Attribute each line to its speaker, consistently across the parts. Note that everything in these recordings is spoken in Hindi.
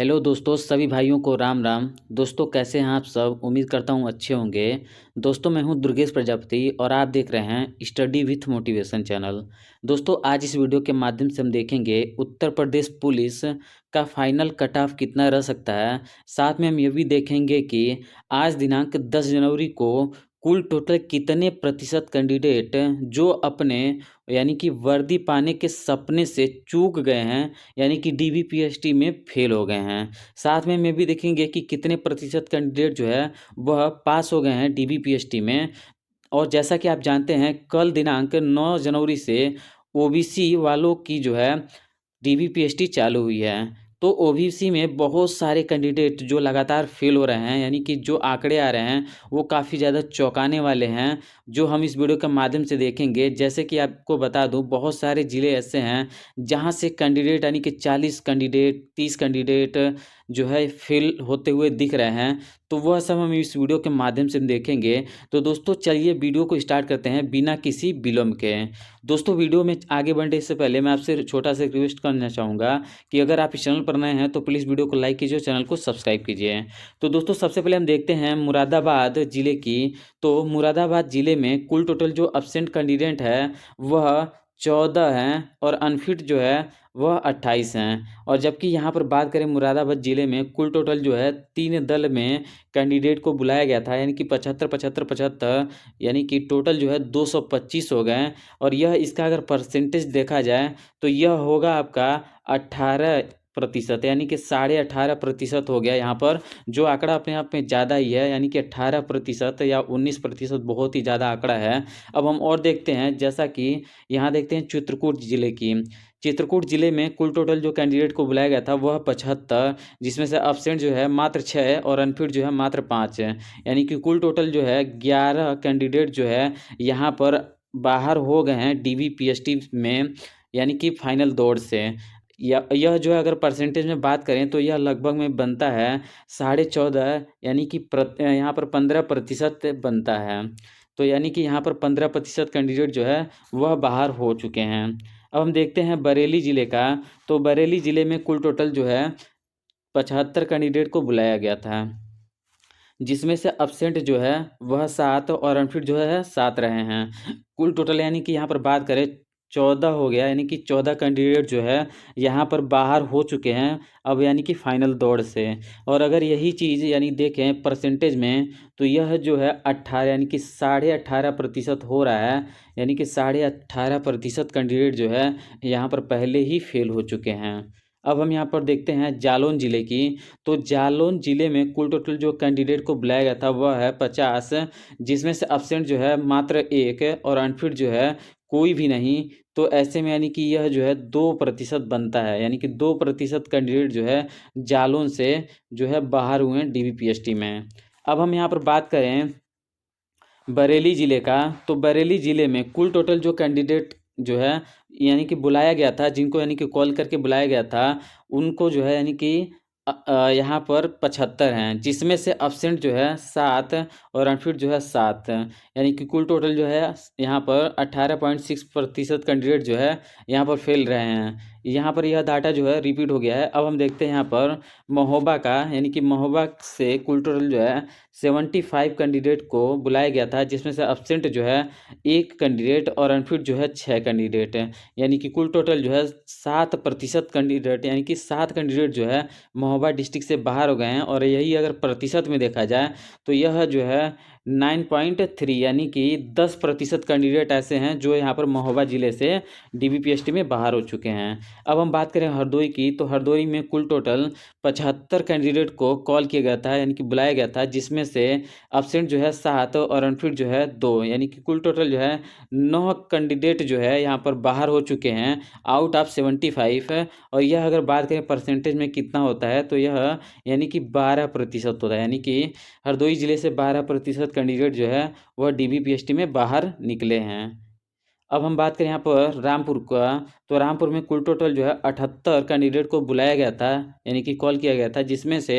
Speaker 1: हेलो दोस्तों, सभी भाइयों को राम राम। दोस्तों कैसे हैं आप सब? उम्मीद करता हूँ अच्छे होंगे। दोस्तों मैं हूँ दुर्गेश प्रजापति और आप देख रहे हैं स्टडी विथ मोटिवेशन चैनल। दोस्तों आज इस वीडियो के माध्यम से हम देखेंगे उत्तर प्रदेश पुलिस का फाइनल कट ऑफ कितना रह सकता है। साथ में हम ये भी देखेंगे कि आज दिनांक 10 जनवरी को कुल टोटल कितने प्रतिशत कैंडिडेट जो अपने यानी कि वर्दी पाने के सपने से चूक गए हैं, यानी कि डीबीपीएसटी में फेल हो गए हैं। साथ में भी देखेंगे कि कितने प्रतिशत कैंडिडेट जो है वह पास हो गए हैं डीबीपीएसटी में। और जैसा कि आप जानते हैं कल दिनांक 9 जनवरी से ओबीसी वालों की जो है डीबीपीएसटी चालू हुई है। तो ओबीसी में बहुत सारे कैंडिडेट जो लगातार फेल हो रहे हैं, यानी कि जो आंकड़े आ रहे हैं वो काफ़ी ज़्यादा चौंकाने वाले हैं, जो हम इस वीडियो के माध्यम से देखेंगे। जैसे कि आपको बता दूं बहुत सारे ज़िले ऐसे हैं जहां से कैंडिडेट यानी कि 40 कैंडिडेट 30 कैंडिडेट जो है फेल होते हुए दिख रहे हैं। तो वह सब हम इस वीडियो के माध्यम से देखेंगे। तो दोस्तों चलिए वीडियो को स्टार्ट करते हैं बिना किसी विलम्ब के। दोस्तों वीडियो में आगे बढ़ने से पहले मैं आपसे छोटा सा रिक्वेस्ट करना चाहूँगा कि अगर आप इस चैनल पर नए हैं तो प्लीज़ वीडियो को लाइक कीजिए और चैनल को सब्सक्राइब कीजिए। तो दोस्तों सबसे पहले हम देखते हैं मुरादाबाद ज़िले की। तो मुरादाबाद ज़िले में कुल टोटल जो एब्सेंट कैंडिडेट है वह 14 हैं और अनफिट जो है वह 28 हैं। और जबकि यहाँ पर बात करें मुरादाबाद ज़िले में कुल टोटल जो है 3 दल में कैंडिडेट को बुलाया गया था, यानी कि 75 75 75, यानी कि टोटल जो है 225 हो गए। और यह इसका अगर परसेंटेज देखा जाए तो यह होगा आपका 18%, यानी कि 18.5% हो गया यहाँ पर, जो आंकड़ा अपने आप में ज़्यादा ही है, यानी कि 18% या 19% बहुत ही ज़्यादा आंकड़ा है। अब हम और देखते हैं, जैसा कि यहाँ देखते हैं चित्रकूट ज़िले की। चित्रकूट ज़िले में कुल टोटल जो कैंडिडेट को बुलाया गया था वह 75, जिसमें से एब्सेंट जो है मात्र 6 और अनफिट जो है मात्र 5 है। यानी कि कुल टोटल जो है 11 कैंडिडेट जो है यहाँ पर बाहर हो गए हैं डीबीपीएसटी में, यानी कि फाइनल दौर से। यह जो है अगर परसेंटेज में बात करें तो यह लगभग में बनता है 14.5, यानी कि यहाँ पर 15% बनता है। तो यानी कि यहाँ पर 15% कैंडिडेट जो है वह बाहर हो चुके हैं। अब हम देखते हैं बरेली ज़िले का। तो बरेली ज़िले में कुल टोटल जो है 75 कैंडिडेट को बुलाया गया था, जिसमें से एब्सेंट जो है वह 7 और अनफिट जो है 7 रहे हैं। कुल टोटल यानी कि यहाँ पर बात करें 14 हो गया, यानी कि 14 कैंडिडेट जो है यहाँ पर बाहर हो चुके हैं अब, यानी कि फाइनल दौर से। और अगर यही चीज़ यानी देखें परसेंटेज में तो यह जो है 18 यानी कि 18.5% हो रहा है, यानी कि 18.5% कैंडिडेट जो है यहाँ पर पहले ही फेल हो चुके हैं। अब हम यहाँ पर देखते हैं जालौन ज़िले की। तो जालौन ज़िले में कुल टोटल जो कैंडिडेट को बुलाया गया था वह है 50, जिसमें से एब्सेंट जो है मात्र 1 और अनफिट जो है कोई भी नहीं। तो ऐसे में यानी कि यह जो है 2% बनता है, यानी कि 2% कैंडिडेट जो है जालौन से जो है बाहर हुए हैं डीबीपीएसटी में। अब हम यहाँ पर बात करें बरेली ज़िले का। तो बरेली ज़िले में कुल टोटल जो कैंडिडेट जो है यानी कि बुलाया गया था, जिनको यानी कि कॉल करके बुलाया गया था, उनको जो है यानी कि यहाँ पर 75 हैं, जिसमें से एब्सेंट जो है 7 और अनफिट जो है 7, यानी कि कुल टोटल जो है यहाँ पर 18.6% कैंडिडेट जो है यहाँ पर फेल रहे हैं। यहाँ पर यह डाटा जो है रिपीट हो गया है। अब हम देखते हैं यहाँ पर महोबा का, यानी कि महोबा से कुल टोटल जो है 75 कैंडिडेट को बुलाया गया था, जिसमें से एब्सेंट जो है 1 कैंडिडेट और अनफिट जो है 6 कैंडिडेट है, यानी कि कुल टोटल जो है 7% कैंडिडेट, यानी कि 7 कैंडिडेट जो है महोबा डिस्ट्रिक्ट से बाहर हो गए हैं। और यही अगर प्रतिशत में देखा जाए तो यह जो है 9.3, यानी कि 10% कैंडिडेट ऐसे हैं जो यहाँ पर महोबा ज़िले से डीबीपीएसटी में बाहर हो चुके हैं। अब हम बात करें हरदोई की। तो हरदोई में कुल टोटल 75 कैंडिडेट को कॉल किया गया था, यानी कि बुलाया गया था, जिसमें से एब्सेंट जो है 7 और अनफिट जो है 2, यानी कि कुल टोटल जो है 9 कैंडिडेट जो है यहाँ पर बाहर हो चुके हैं आउट ऑफ 75। और यह अगर बात करें परसेंटेज में कितना होता है तो यह यानी कि 12% होता है, यानी कि हरदोई ज़िले से 12% कैंडिडेट जो है वह डीबीपीएसटी में बाहर निकले हैं। अब हम बात करें यहाँ पर रामपुर का। तो रामपुर में कुल टोटल जो है 78 कैंडिडेट को बुलाया गया था, यानी कि कॉल किया गया था, जिसमें से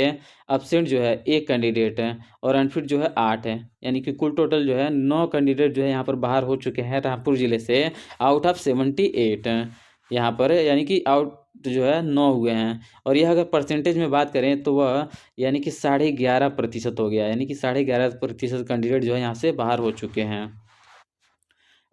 Speaker 1: एब्सेंट जो है 1 कैंडिडेट है और अनफिट जो है 8 है, यानी कि कुल टोटल जो है 9 कैंडिडेट जो है यहाँ पर बाहर हो चुके हैं रामपुर ज़िले से आउट ऑफ 78 यहाँ पर, यानी कि आउट तो जो है 9 हुए हैं। और यह अगर परसेंटेज में बात करें तो वह यानी कि 11.5% हो गया, यानी कि 11.5% कैंडिडेट जो है यहाँ से बाहर हो चुके हैं।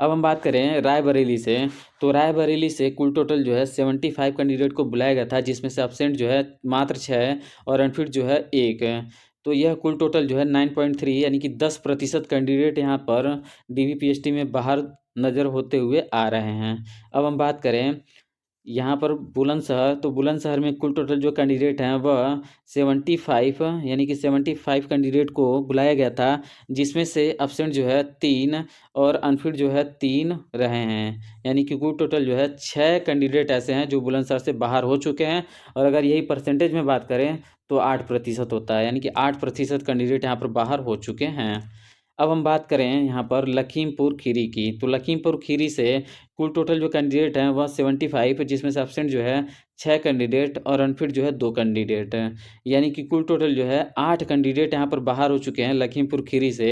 Speaker 1: अब हम बात करें रायबरेली से, तो रायबरेली से कुल टोटल जो है 75 कैंडिडेट को बुलाया गया था, जिसमें से एब्सेंट जो है मात्र 6 और अनफिट जो है 1 है। तो यह कुल टोटल जो है 9.3 यानी कि 10% कैंडिडेट यहाँ पर DVPST में बाहर नज़र होते हुए आ रहे हैं। अब हम बात करें यहाँ पर बुलंदशहर, तो बुलंदशहर में कुल टोटल जो कैंडिडेट हैं वह 75 यानी कि 75 कैंडिडेट को बुलाया गया था, जिसमें से एब्सेंट जो है 3 और अनफिट जो है 3 रहे हैं। यानी कि कुल टोटल जो है 6 कैंडिडेट ऐसे हैं जो बुलंदशहर से बाहर हो चुके हैं। और अगर यही परसेंटेज में बात करें तो 8% होता है, यानी कि 8% कैंडिडेट यहाँ पर बाहर हो चुके हैं। अब हम बात करें यहाँ पर लखीमपुर खीरी की, तो लखीमपुर खीरी से कुल टोटल जो कैंडिडेट हैं वह 75, जिसमें से एब्सेंट जो है 6 कैंडिडेट और अनफिट जो है 2 कैंडिडेट हैं। यानी कि कुल टोटल जो है 8 कैंडिडेट यहाँ पर बाहर हो चुके हैं लखीमपुर खीरी से।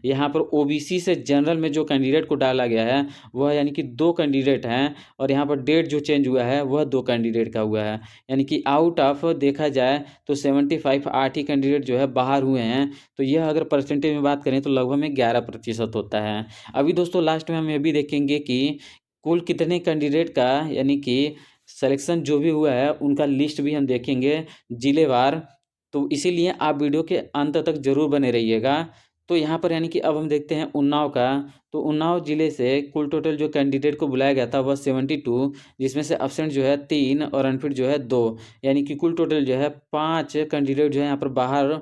Speaker 1: यहाँ पर OBC से जनरल में जो कैंडिडेट को डाला गया है वह यानी कि 2 कैंडिडेट हैं, और यहाँ पर डेट जो चेंज हुआ है वह 2 कैंडिडेट का हुआ है। यानी कि आउट ऑफ देखा जाए तो 75 8 ही कैंडिडेट जो है बाहर हुए हैं। तो यह अगर परसेंटेज में बात करें तो लगभग में 11% होता है। अभी दोस्तों लास्ट में हम ये भी देखेंगे कि कुल कितने कैंडिडेट का यानी कि सिलेक्शन जो भी हुआ है उनका लिस्ट भी हम देखेंगे जिलेवार। तो इसीलिए आप वीडियो के अंत तक जरूर बने रहिएगा। तो यहाँ पर यानी कि अब हम देखते हैं उन्नाव का, तो उन्नाव जिले से कुल टोटल जो कैंडिडेट को बुलाया गया था वह 72, जिसमें से एब्सेंट जो है 3 और अनफिट जो है 2। यानी कि कुल टोटल जो है 5 कैंडिडेट जो है यहाँ पर बाहर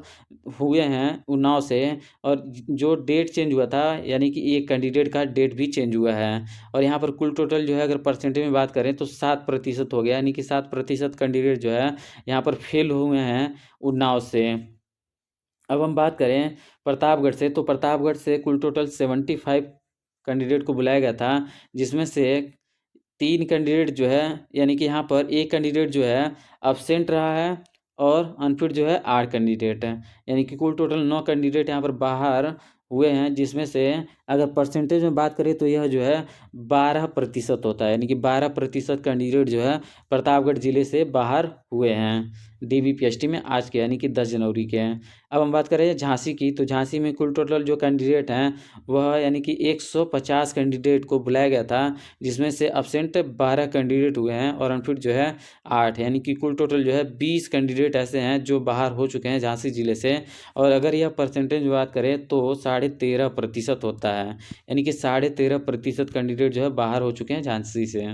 Speaker 1: हुए हैं उन्नाव से। और जो डेट चेंज हुआ था यानी कि एक कैंडिडेट का डेट भी चेंज हुआ है। और यहाँ पर कुल टोटल जो है अगर परसेंटेज में बात करें तो 7% हो गया, यानी कि 7% कैंडिडेट जो है यहाँ पर फेल हुए हैं उन्नाव से। अब हम बात करें प्रतापगढ़ से, तो प्रतापगढ़ से कुल टोटल 75 कैंडिडेट को बुलाया गया था, जिसमें से 3 कैंडिडेट जो है यानी कि यहाँ पर एक कैंडिडेट जो है अब्सेंट रहा है, और अनफिट जो है 8 कैंडिडेट है। यानी कि कुल टोटल 9 कैंडिडेट यहाँ पर बाहर हुए हैं, जिसमें से अगर परसेंटेज में बात करें तो यह जो है 12% होता है। यानी कि 12% कैंडिडेट जो है प्रतापगढ़ जिले से बाहर हुए हैं DVPST में आज के, यानी कि 10 जनवरी के हैं। अब हम बात करें झांसी की, तो झांसी में कुल टोटल जो कैंडिडेट हैं वह यानी कि 150 कैंडिडेट को बुलाया गया था, जिसमें से अब्सेंट 12 कैंडिडेट हुए हैं और अनफिट जो है 8। यानी कि कुल टोटल जो है 20 कैंडिडेट ऐसे हैं जो बाहर हो चुके हैं झांसी जिले से। और अगर यह परसेंटेज में बात करें तो 13.5% होता है, यानी कि 13.5% कैंडिडेट जो है बाहर हो चुके हैं झांसी से।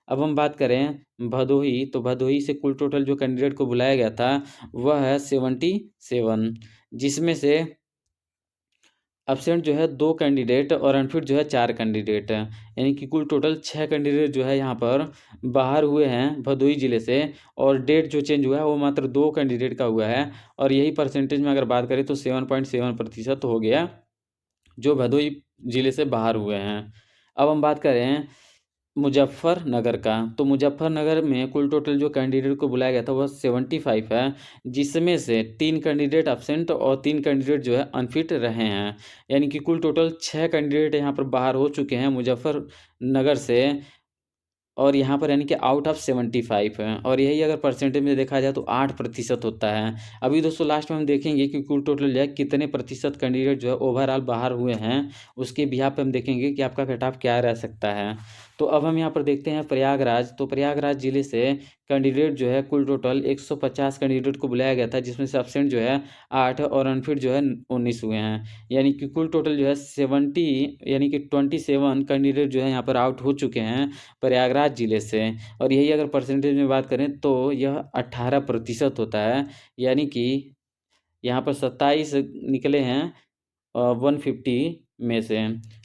Speaker 1: अब हम बात करें भदोही, तो भदोही से कुल टोटल जो कैंडिडेट को बुलाया गया था वह है 77, जिसमें से एब्सेंट जो है 2 कैंडिडेट और अनफिट जो है 4 कैंडिडेट है। यानी कि कुल टोटल 6 कैंडिडेट जो है यहाँ पर बाहर हुए हैं भदोही जिले से। और डेट जो चेंज हुआ है वो मात्र 2 कैंडिडेट का हुआ है। और यही परसेंटेज में अगर बात करें तो 7.7% हो गया जो भदोही जिले से बाहर हुए हैं। अब हम बात करें मुजफ्फरनगर का, तो मुजफ्फरनगर में कुल टोटल जो कैंडिडेट को बुलाया गया था वह 75 है, जिसमें से 3 कैंडिडेट एब्सेंट और 3 कैंडिडेट जो है अनफिट रहे हैं। यानी कि कुल टोटल 6 कैंडिडेट यहाँ पर बाहर हो चुके हैं मुजफ्फरनगर से। और यहाँ पर यानी कि आउट ऑफ 75 है। और यही अगर परसेंटेज में देखा जाए तो 8% होता है। अभी दोस्तों लास्ट में हम देखेंगे कि कुल टोटल जो है कितने प्रतिशत कैंडिडेट जो है ओवरऑल बाहर हुए हैं, उसके बिहाफ पे हम देखेंगे कि आपका कट ऑफ क्या रह सकता है। तो अब हम यहाँ पर देखते हैं प्रयागराज, तो प्रयागराज जिले से कैंडिडेट जो है कुल टोटल 150 कैंडिडेट को बुलाया गया था, जिसमें से एब्सेंट जो है 8 और अनफिट जो है 19 हुए हैं। यानी कि कुल टोटल जो है 70 यानी कि 27 कैंडिडेट जो है यहाँ पर आउट हो चुके हैं प्रयागराज जिले से। और यही अगर परसेंटेज में बात करें तो यह 18% होता है। यानी कि यहाँ पर 27 निकले हैं 150 में से।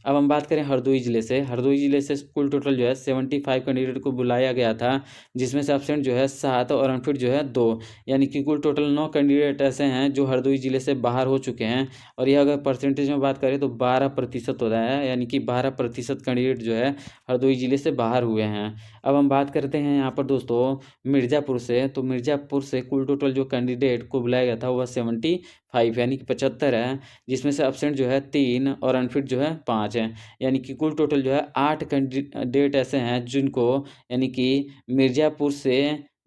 Speaker 1: अब हम बात करें हरदोई जिले से, हरदोई जिले से कुल टोटल जो है 75 कैंडिडेट को बुलाया गया था, जिसमें से एब्सेंट जो है 7 और अनफिट जो है 2। यानी कि कुल टोटल 9 कैंडिडेट ऐसे हैं जो हरदोई जिले से बाहर हो चुके हैं। और यह अगर परसेंटेज में बात करें तो 12% होता है, यानी कि 12% कैंडिडेट जो है हरदोई जिले से बाहर हुए हैं। अब हम बात करते हैं यहाँ पर दोस्तों मिर्ज़ापुर से। तो मिर्ज़ापुर से कुल टोटल जो कैंडिडेट को बुलाया गया था वह 75 यानी कि 75 है, जिसमें से एब्सेंट जो है 3 और अनफिट जो है 5 है। यानी कि कुल टोटल जो है 8 कैंडिडेट ऐसे हैं जिनको यानी कि मिर्ज़ापुर से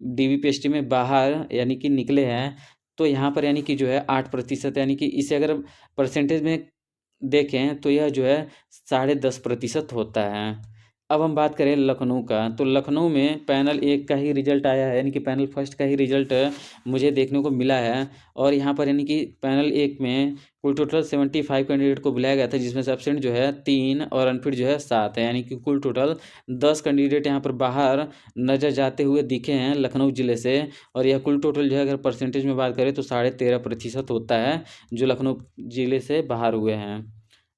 Speaker 1: डीबीपीएसटी में बाहर यानी कि निकले हैं। तो यहाँ पर यानी कि जो है 8% यानी कि इसे अगर परसेंटेज में देखें तो यह जो है 10.5% होता है। अब हम बात करें लखनऊ का। तो लखनऊ में पैनल 1 का ही रिजल्ट आया है, यानी कि पैनल फर्स्ट का ही रिजल्ट मुझे देखने को मिला है। और यहाँ पर यानी कि पैनल 1 में कुल टोटल 75 कैंडिडेट को बुलाया गया था, जिसमें से एब्सेंट जो है 3 और अनफिट जो है 7 है। यानी कि कुल टोटल 10 कैंडिडेट यहाँ पर बाहर नज़र जाते हुए दिखे हैं लखनऊ ज़िले से। और यह कुल टोटल जो है अगर परसेंटेज में बात करें तो 13.5% होता है जो लखनऊ ज़िले से बाहर हुए हैं।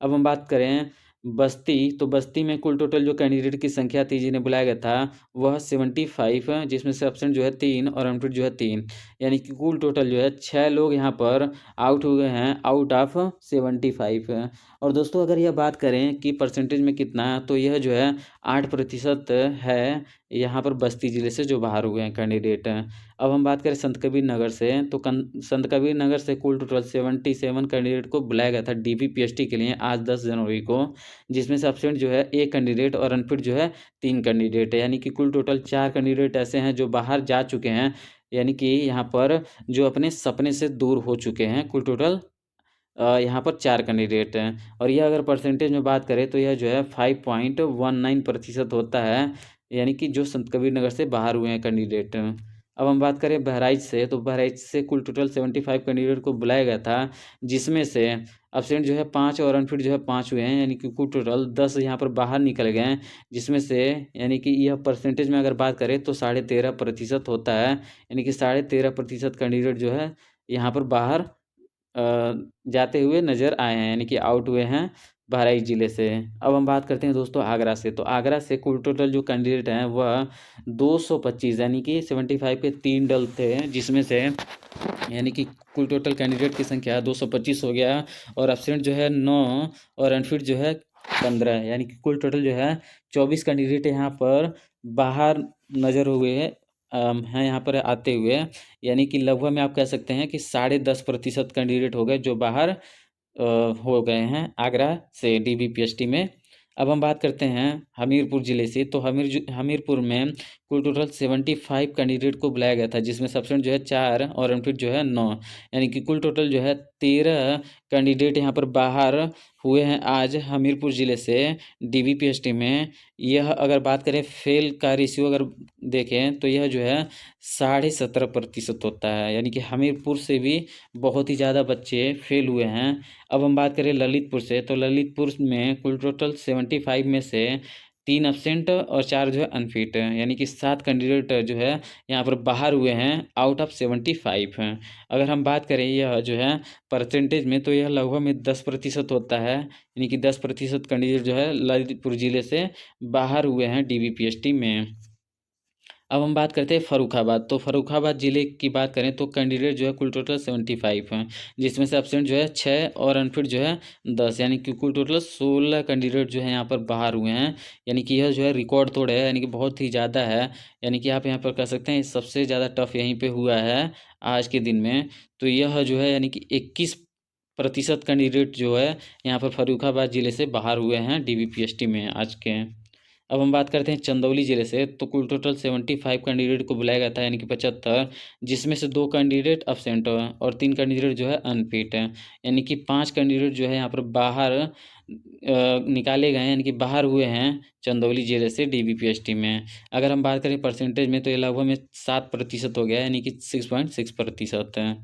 Speaker 1: अब हम बात करें बस्ती। तो बस्ती में कुल टोटल जो कैंडिडेट की संख्या थी जिन्हें बुलाया गया था वह 75 है, जिसमें से एब्सेंट जो है 3 और अनफिट जो है 3। यानी कि कुल टोटल जो है 6 लोग यहाँ पर आउट हुए हैं आउट ऑफ 75। और दोस्तों अगर यह बात करें कि परसेंटेज में कितना है तो यह जो है 8% है यहाँ पर बस्ती ज़िले से जो बाहर हुए हैं कैंडिडेट। अब हम बात करें संत कबीर नगर से। तो संत कबीर नगर से कुल टोटल 77 कैंडिडेट को बुलाया गया था डीबीपीएसटी के लिए आज 10 जनवरी को, जिसमें से एब्सेंट जो है 1 कैंडिडेट और अनफिट जो है 3 कैंडिडेट है। यानी कि कुल टोटल 4 कैंडिडेट ऐसे हैं जो बाहर जा चुके हैं, यानी कि यहाँ पर जो अपने सपने से दूर हो चुके हैं। कुल टोटल यहाँ पर 4 कैंडिडेट हैं। और यह अगर परसेंटेज में बात करें तो यह जो है 5.19% होता है, यानी कि जो संत कबीर नगर से बाहर हुए हैं कैंडिडेट। अब हम बात करें बहराइच से। तो बहराइच से कुल टोटल 75 कैंडिडेट को बुलाया गया था, जिसमें से एब्सेंट जो है 5 और अनफिट जो है 5 हुए हैं। यानी कि कुल टोटल 10 यहाँ पर बाहर निकल गए हैं, जिसमें से यानी कि यह परसेंटेज में अगर बात करें तो 13.5% होता है। यानी कि 13.5% कैंडिडेट जो है यहाँ पर बाहर जाते हुए नज़र आए हैं, यानी कि आउट हुए हैं बहराइच ज़िले से। अब हम बात करते हैं दोस्तों आगरा से। तो आगरा से कुल टोटल जो कैंडिडेट हैं वह 225 यानी कि 75 के 3 दल थे, जिसमें से यानी कि कुल टोटल कैंडिडेट की संख्या 225 हो गया। और एब्सेंट जो है 9 और अनफिट जो है 15, यानी कि कुल टोटल जो है 24 कैंडिडेट यहाँ पर बाहर नज़र हुए हैं यहाँ पर आते हुए। यानी कि लगभग में आप कह सकते हैं कि 10.5% कैंडिडेट हो गए जो बाहर हो गए हैं आगरा से डीबीपीएसटी में। अब हम बात करते हैं हमीरपुर ज़िले से। तो हमीरपुर में कुल टोटल 75 कैंडिडेट को बुलाया गया था, जिसमें एब्सेंट जो है 4 और अनफिट जो है 9। यानी कि कुल टोटल जो है 13 कैंडिडेट यहाँ पर बाहर हुए हैं आज हमीरपुर ज़िले से डीबीपीएसटी में। यह अगर बात करें फेल का रेशियो अगर देखें तो यह जो है 17.5% होता है। यानी कि हमीरपुर से भी बहुत ही ज़्यादा बच्चे फेल हुए हैं। अब हम बात करें ललितपुर से। तो ललितपुर में कुल टोटल 75 में से 3 एब्सेंट और 4 जो है अनफिट हैं, यानी कि 7 कैंडिडेट जो है यहाँ पर बाहर हुए हैं आउट ऑफ 75 हैं। अगर हम बात करें यह जो है परसेंटेज में तो यह लगभग में 10% होता है, यानी कि 10% कैंडिडेट जो है ललितपुर ज़िले से बाहर हुए हैं डीबीपीएसटी में। अब हम बात करते हैं फ़र्रुखाबाद। तो फ़र्रुखाबाद ज़िले की बात करें तो कैंडिडेट जो है कुल टोटल 75 हैं, जिसमें से एब्सेंट जो है 6 और अनफिट जो है 10, यानी कि कुल टोटल 16 कैंडिडेट जो है यहाँ पर बाहर हुए हैं। यानी कि यह जो है रिकॉर्ड तोड़ है, यानी कि बहुत ही ज़्यादा है। यानी कि आप यहाँ पर कह सकते हैं सबसे ज़्यादा टफ यहीं पर हुआ है आज के दिन में। तो यह जो है यानी कि 21% कैंडिडेट जो है यहाँ पर फ़र्रुखाबाद ज़िले से बाहर हुए हैं डीबीपीएसटी में आज के। अब हम बात करते हैं चंदौली ज़िले से। तो कुल टोटल 75 कैंडिडेट को बुलाया गया था, यानी कि 75, जिसमें से 2 कैंडिडेट अब्सेंट और 3 कैंडिडेट जो है अनफिट हैं। यानी कि 5 कैंडिडेट जो है यहाँ पर बाहर निकाले गए हैं, यानी कि बाहर हुए हैं चंदौली ज़िले से डीबीपीएसटी में। अगर हम बात करें परसेंटेज में तो ये लगभग में 7% हो गया, यानी कि 6.6% है।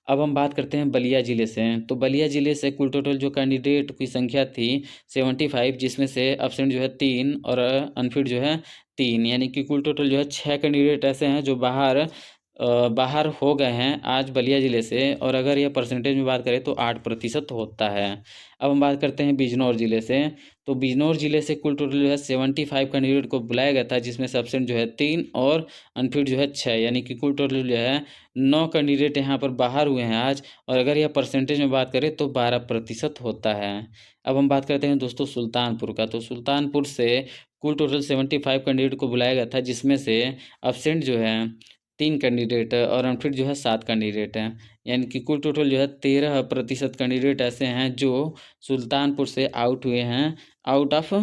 Speaker 1: अब हम बात करते हैं बलिया ज़िले से। तो बलिया ज़िले से कुल टोटल जो कैंडिडेट की संख्या थी 75, जिसमें से एब्सेंट जो है 3 और अनफिट जो है 3, यानी कि कुल टोटल जो है 6 कैंडिडेट ऐसे हैं जो बाहर हो गए हैं आज बलिया ज़िले से। और अगर यह परसेंटेज में बात करें तो 8% होता है। अब हम बात करते हैं बिजनौर ज़िले से। तो बिजनौर ज़िले से कुल टोटल जो है 75 कैंडिडेट को बुलाया गया था, जिसमें से एब्सेंट जो है 3 और अनफिट जो है 6, यानी कि कुल टोटल जो है 9 कैंडिडेट यहाँ पर बाहर हुए हैं आज। और अगर यह परसेंटेज में बात करें तो 12% होता है। अब हम बात करते हैं दोस्तों सुल्तानपुर का। तो सुल्तानपुर से कुल टोटल 75 कैंडिडेट को बुलाया गया था, जिसमें से एब्सेंट जो है 3 कैंडिडेट और अनफिट जो है 7 कैंडिडेट हैं। यानी कि कुल टोटल जो है 13% कैंडिडेट ऐसे हैं जो सुल्तानपुर से आउट हुए हैं आउट ऑफ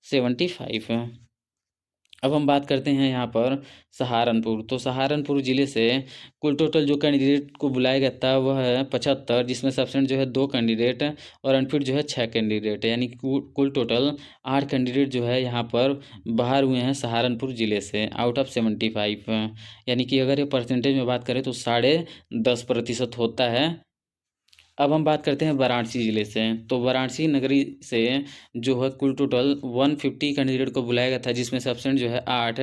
Speaker 1: 75। अब हम बात करते हैं यहाँ पर सहारनपुर। तो सहारनपुर ज़िले से कुल टोटल जो कैंडिडेट को बुलाया गया था वह है 75, जिसमें से एब्सेंट जो है 2 कैंडिडेट और अनफिट जो है 6 कैंडिडेट है। यानी कि कुल टोटल 8 कैंडिडेट जो है यहाँ पर बाहर हुए हैं सहारनपुर ज़िले से आउट ऑफ 75। यानी कि अगर ये परसेंटेज में बात करें तो 10.5% होता है। अब हम बात करते हैं वाराणसी ज़िले से। तो वाराणसी नगरी से जो है कुल टोटल 150 कैंडिडेट को बुलाया गया था, जिसमें से एब्सेंट जो है 8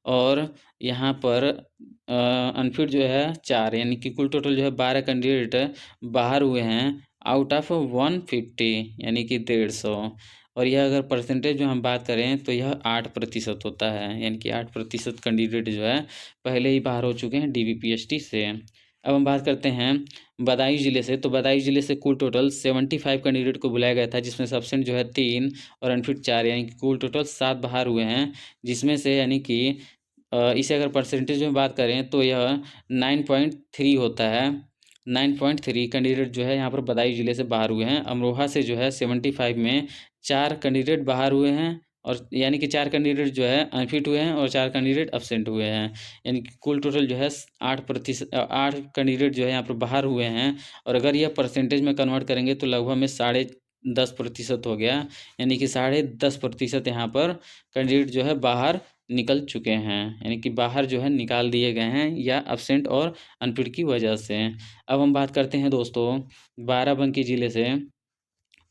Speaker 1: और यहाँ पर अनफिट जो है 4। यानी कि कुल टोटल जो है 12 कैंडिडेट बाहर हुए हैं आउट ऑफ 150, यानी कि 150। और यह अगर परसेंटेज में हम बात करें तो यह 8% होता है। यानी कि 8% कैंडिडेट जो है पहले ही बाहर हो चुके हैं DVPST से। अब हम बात करते हैं बदायूं ज़िले से। तो बदायूं ज़िले से कुल टोटल 75 कैंडिडेट को बुलाया गया था, जिसमें से एब्सेंट जो है 3 और अनफिट 4। यानी कि कुल टोटल 7 बाहर हुए हैं, जिसमें से यानी कि इसे अगर परसेंटेज में बात करें तो यह 9.3 होता है। 9.3 कैंडिडेट जो है यहाँ पर बदायूं ज़िले से बाहर हुए हैं। अमरोहा से जो है 75 में 4 कैंडिडेट बाहर हुए हैं, और यानी कि 4 कैंडिडेट जो है अनफिट हुए हैं और 4 कैंडिडेट एब्सेंट हुए हैं। यानी कि कुल टोटल जो है 8 कैंडिडेट जो है यहाँ पर बाहर हुए हैं। और अगर यह परसेंटेज में कन्वर्ट करेंगे तो लगभग में 10.5% हो गया। यानी कि 10.5% यहाँ पर कैंडिडेट जो है बाहर निकल चुके हैं, यानी कि बाहर जो है निकाल दिए गए हैं या एब्सेंट और अनफिट की वजह से। अब हम बात करते हैं दोस्तों बाराबंकी ज़िले से।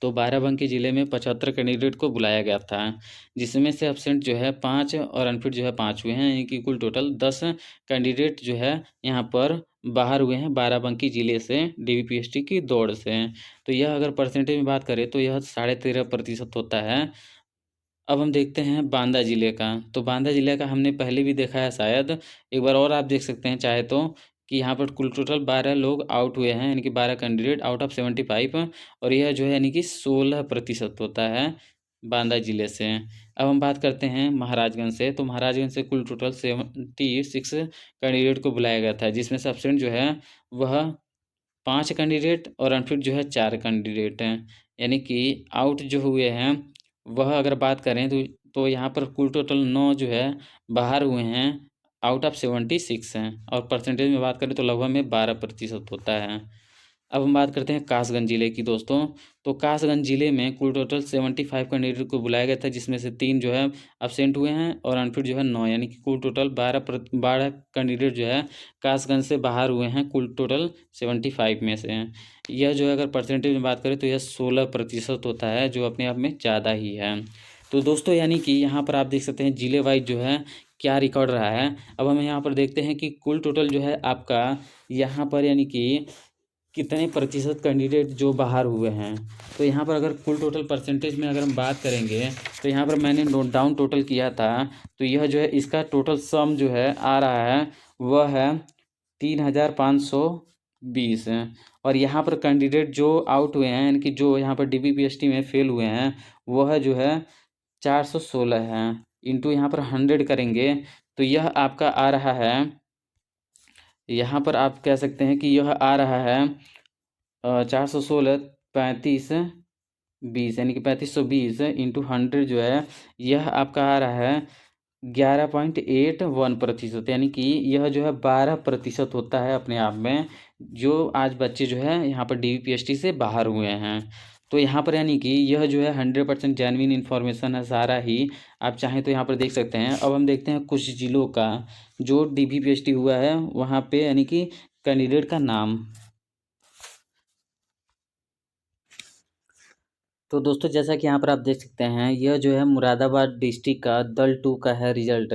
Speaker 1: तो बाराबंकी ज़िले में 75 कैंडिडेट को बुलाया गया था, जिसमें से एब्सेंट जो है 5 और अनफिट जो है 5 हुए हैं। यानी कि कुल टोटल 10 कैंडिडेट जो है यहाँ पर बाहर हुए हैं बाराबंकी ज़िले से DVPST की दौड़ से। तो यह अगर परसेंटेज में बात करें तो यह 13.5% होता है। अब हम देखते हैं बांदा ज़िले का। तो बांदा ज़िले का हमने पहले भी देखा है शायद, एक बार और आप देख सकते हैं चाहे तो, कि यहाँ पर कुल टोटल 12 लोग आउट हुए हैं, यानी कि 12 कैंडिडेट आउट ऑफ 75। और यह जो है यानी कि 16% होता है बांदा ज़िले से। अब हम बात करते हैं महाराजगंज से। तो महाराजगंज से कुल टोटल 76 कैंडिडेट को बुलाया गया था, जिसमें से एब्सेंट जो है वह 5 कैंडिडेट और अनफिट जो है 4 कैंडिडेट हैं। यानी कि आउट जो हुए हैं वह अगर बात करें तो यहाँ पर कुल टोटल 9 जो है बाहर हुए हैं आउट ऑफ 76 हैं। और परसेंटेज में बात करें तो लगभग में 12% होता है। अब हम बात करते हैं कासगंज ज़िले की दोस्तों। तो कासगंज ज़िले में कुल टोटल 75 कैंडिडेट को बुलाया गया था, जिसमें से 3 जो है एब्सेंट हुए हैं और अनफिट जो है 9। यानी कि कुल टोटल 12 कैंडिडेट जो है कासगंज से बाहर हुए हैं कुल टोटल 75 में से। यह जो है अगर परसेंटेज में बात करें तो यह 16% होता है, जो अपने आप में ज़्यादा ही है। तो दोस्तों यानी कि यहाँ पर आप देख सकते हैं ज़िले वाइज जो है क्या रिकॉर्ड रहा है। अब हम यहाँ पर देखते हैं कि कुल टोटल जो है आपका यहाँ पर यानी कि कितने प्रतिशत कैंडिडेट जो बाहर हुए हैं। तो यहाँ पर अगर कुल टोटल परसेंटेज में अगर हम बात करेंगे तो यहाँ पर मैंने नोट डाउन टोटल किया था। तो यह जो है इसका टोटल सम जो है आ रहा है वह है 3,520। और यहाँ पर कैंडिडेट जो आउट हुए हैं, यानी कि जो यहाँ पर DVPST में फेल हुए हैं, वह जो है 416 है। इंटू यहाँ पर 100 करेंगे तो यह आपका आ रहा है, यहाँ पर आप कह सकते हैं कि यह आ रहा है 416 3520, यानी कि 3520 इंटू 100 जो है यह आपका आ रहा है 11.81%। यानी कि यह जो है 12% होता है अपने आप में, जो आज बच्चे जो है यहाँ पर DVPST से बाहर हुए हैं। तो यहाँ पर यानी कि यह जो है 100% जेन्युइन इन्फॉर्मेशन है सारा ही। आप चाहें तो यहाँ पर देख सकते हैं। अब हम देखते हैं कुछ ज़िलों का जो DVPST हुआ है वहाँ पे, यानी कि कैंडिडेट का नाम। तो दोस्तों जैसा कि यहाँ पर आप देख सकते हैं, यह जो है मुरादाबाद डिस्ट्रिक्ट का दल 2 का है रिजल्ट,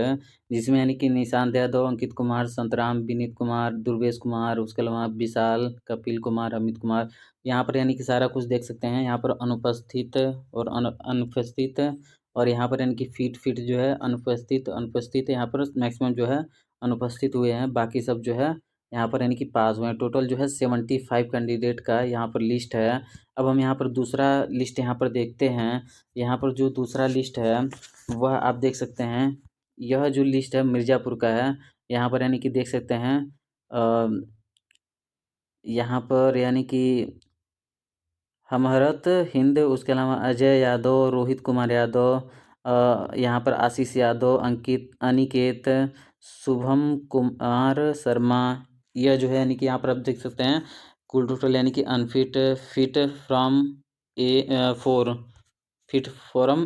Speaker 1: जिसमें यानी कि निशांत यादव, अंकित कुमार, संतराम, विनीत कुमार, दुर्वेश कुमार, उसके अलावा विशाल, कपिल कुमार, अमित कुमार, यहाँ पर यानी कि सारा कुछ देख सकते हैं। यहाँ पर अनुपस्थित और अनुपस्थित, और यहाँ पर यानी कि फिट जो है अनुपस्थित अनुपस्थित, यहाँ पर मैक्सिमम जो है अनुपस्थित हुए हैं, बाकी सब जो है यहाँ पर यानी कि पास हुए हैं। टोटल जो है 75 कैंडिडेट का यहाँ पर लिस्ट है। अब हम यहाँ पर दूसरा लिस्ट यहाँ पर देखते हैं। यहाँ पर जो दूसरा लिस्ट है वह आप देख सकते हैं। यह जो लिस्ट है मिर्ज़ापुर का है। यहाँ पर यानी कि देख सकते हैं यहाँ पर यानी कि हमहरत हिंद, उसके अलावा अजय यादव, रोहित कुमार यादव, यहाँ पर आशीष यादव, अंकित अनिकेत, शुभम कुमार शर्मा। यह जो है यानी कि यहाँ पर आप देख सकते हैं कुल टोटल यानी कि unfit fit from a 4 fit from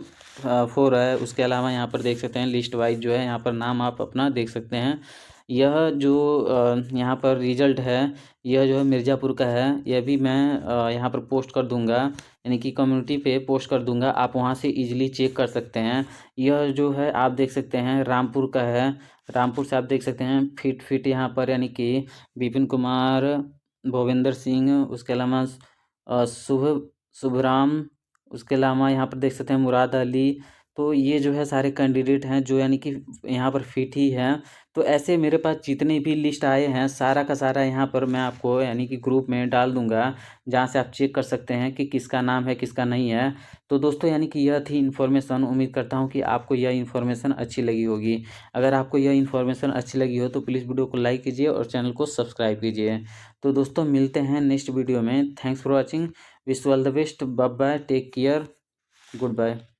Speaker 1: 4 है। उसके अलावा यहाँ पर देख सकते हैं लिस्ट वाइज जो है यहाँ पर नाम आप अपना देख सकते हैं। यह जो यहाँ पर रिजल्ट है यह जो है मिर्ज़ापुर का है। यह भी मैं यहाँ पर पोस्ट कर दूंगा, यानी कि कम्युनिटी पे पोस्ट कर दूंगा, आप वहाँ से इजीली चेक कर सकते हैं। यह जो है आप देख सकते हैं रामपुर का है। रामपुर से आप देख सकते हैं फिट यहाँ पर यानी कि विपिन कुमार, भूपेंद्र सिंह, उसके अलावा शुभराम, उसके अलावा यहाँ पर देख सकते हैं मुराद अली। तो ये जो है सारे कैंडिडेट हैं जो यानी कि यहाँ पर फिट ही हैं। तो ऐसे मेरे पास जितने भी लिस्ट आए हैं सारा का सारा यहाँ पर मैं आपको यानी कि ग्रुप में डाल दूंगा, जहाँ से आप चेक कर सकते हैं कि किसका नाम है किसका नहीं है। तो दोस्तों यानी कि यह थी इन्फॉर्मेशन। उम्मीद करता हूँ कि आपको यह इन्फॉर्मेशन अच्छी लगी होगी। अगर आपको यह इन्फॉर्मेशन अच्छी लगी हो तो प्लीज़ वीडियो को लाइक कीजिए और चैनल को सब्सक्राइब कीजिए। तो दोस्तों मिलते हैं नेक्स्ट वीडियो में। Thanks for watching. Wish you all the best. Bye bye, take care, good bye.